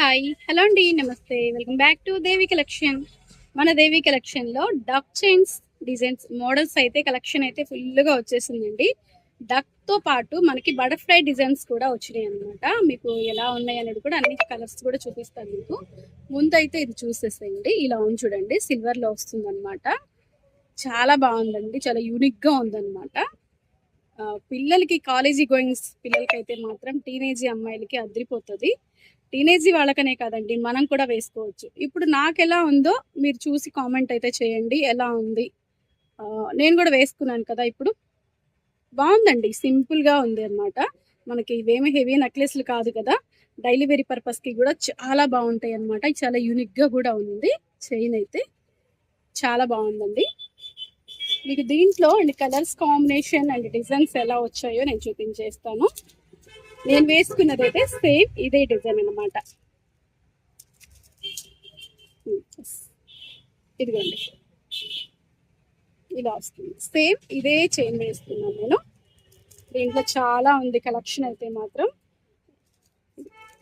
Hi hello అండి, నమస్తే, welcome back to Devi collection. మన దేవి కలెక్షన్లో డక్ చైన్స్ డిజైన్స్ మోడల్స్ అయితే కలెక్షన్ అయితే ఫుల్గా వచ్చేసిందండి. డక్తో పాటు మనకి బటర్ఫ్లై డిజైన్స్ కూడా వచ్చినాయి అనమాట. మీకు ఎలా ఉన్నాయి అనేది కూడా అన్ని కలర్స్ కూడా చూపిస్తాను మీకు. ముందైతే ఇది చూసేసేయండి, ఇలా ఉంది చూడండి, సిల్వర్లో వస్తుంది అనమాట. చాలా బాగుందండి, చాలా యూనిక్గా ఉందన్నమాట. పిల్లలకి కాలేజీ గోయింగ్స్ పిల్లలకి అయితే మాత్రం టీనేజీ అమ్మాయిలకి అదిరిపోతుంది. టీనేజీ వాళ్ళకనే కాదండి, మనం కూడా వేసుకోవచ్చు. ఇప్పుడు నాకు ఎలా ఉందో మీరు చూసి కామెంట్ అయితే చేయండి, ఎలా ఉంది. నేను కూడా వేసుకున్నాను కదా, ఇప్పుడు బాగుందండి, సింపుల్గా ఉంది అనమాట. మనకి ఇవేమి హెవీ నెక్లెస్లు కాదు కదా, డైలీ వేరీ పర్పస్కి కూడా చాలా బాగుంటాయి అనమాట. చాలా యూనిక్గా కూడా ఉంది. చైన్ అయితే చాలా బాగుందండి. మీకు దీంట్లో and colours combination and designs ఎలా వచ్చాయో నేను చూపించేస్తాను. నేను వేసుకున్నది అయితే సేమ్ ఇదే డిజైన్ అనమాట. ఇదిగోండి, ఇలా వస్తుంది. సేమ్ ఇదే చైన్ వేస్తున్నాను నేను. దీంట్లో చాలా ఉంది కలెక్షన్ అయితే మాత్రం,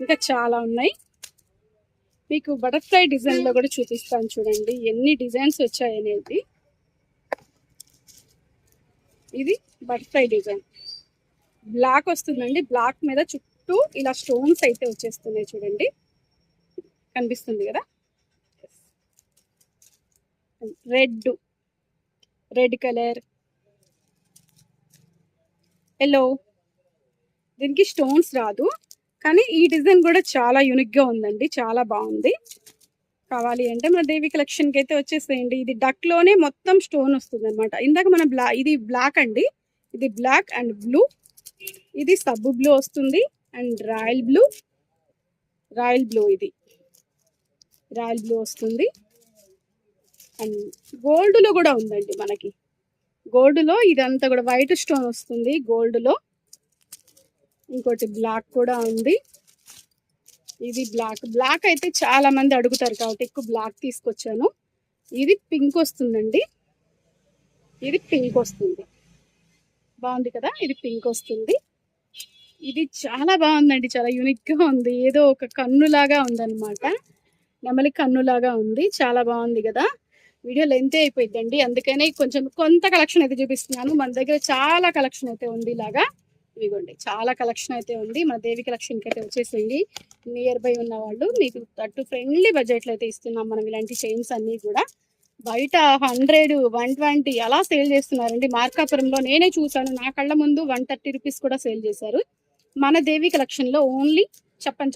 ఇంకా చాలా ఉన్నాయి. మీకు బటర్ఫ్లై డిజైన్లో కూడా చూపిస్తాను చూడండి, ఎన్ని డిజైన్స్ వచ్చాయనేది. ఇది బటర్ఫ్లై డిజైన్ బ్లాక్ వస్తుందండి. బ్లాక్ మీద చుట్టూ ఇలా స్టోన్స్ అయితే వచ్చేస్తున్నాయి చూడండి, కనిపిస్తుంది కదా. రెడ్ కలర్, ఎల్లో, దీనికి స్టోన్స్ రాదు, కానీ ఈ డిజైన్ కూడా చాలా యూనిక్గా ఉందండి, చాలా బాగుంది. కావాలి అంటే మన దేవి కలెక్షన్కి అయితే వచ్చేసేయండి. ఇది డక్లోనే మొత్తం స్టోన్ వస్తుంది అనమాట. ఇందాక మన ఇది బ్లాక్ అండి, ఇది బ్లాక్ అండ్ బ్లూ, ఇది సబ్ బ్లూ వస్తుంది అండ్ రాయల్ బ్లూ, ఇది రాయల్ బ్లూ వస్తుంది. అండ్ గోల్డ్లో కూడా ఉందండి మనకి. గోల్డ్లో ఇదంతా కూడా వైట్ స్టోన్ వస్తుంది గోల్డ్లో. ఇంకోటి బ్లాక్ కూడా ఉంది. ఇది బ్లాక్ అయితే చాలా మంది అడుగుతారు కాబట్టి ఎక్కువ బ్లాక్ తీసుకొచ్చాను. ఇది పింక్ వస్తుందండి, ఇది పింక్ వస్తుంది. బాగుంది కదా, ఇది పింక్ వస్తుంది. ఇది చాలా బాగుందండి, చాలా యూనిక్గా ఉంది. ఏదో ఒక కన్నులాగా ఉందన్నమాట, నెమలి కన్నులాగా ఉంది. చాలా బాగుంది కదా. వీడియో లెంత్ అయిపోయిందండి, అందుకనే కొంత కలెక్షన్ అయితే చూపిస్తున్నాను. మన దగ్గర చాలా కలెక్షన్ అయితే ఉంది ఇలాగా. ఇదిగోండి, చాలా కలెక్షన్ అయితే ఉంది. మన దేవి కలెక్షన్కి అయితే వచ్చేసేయండి. నియర్ బై ఉన్న వాళ్ళు మీకు తట్టు ఫ్రెండ్లీ బడ్జెట్లో అయితే ఇస్తున్నాం మనం. ఇలాంటి చైన్స్ అన్నీ కూడా బయట 100, 120 అలా సేల్ చేస్తున్నారండి. మార్కాపురంలో నేనే చూసాను, నా కళ్ళ ముందు 130 రూపీస్ కూడా సేల్ చేశారు. మన దేవి కలెక్షన్లో ఓన్లీ చెప్పను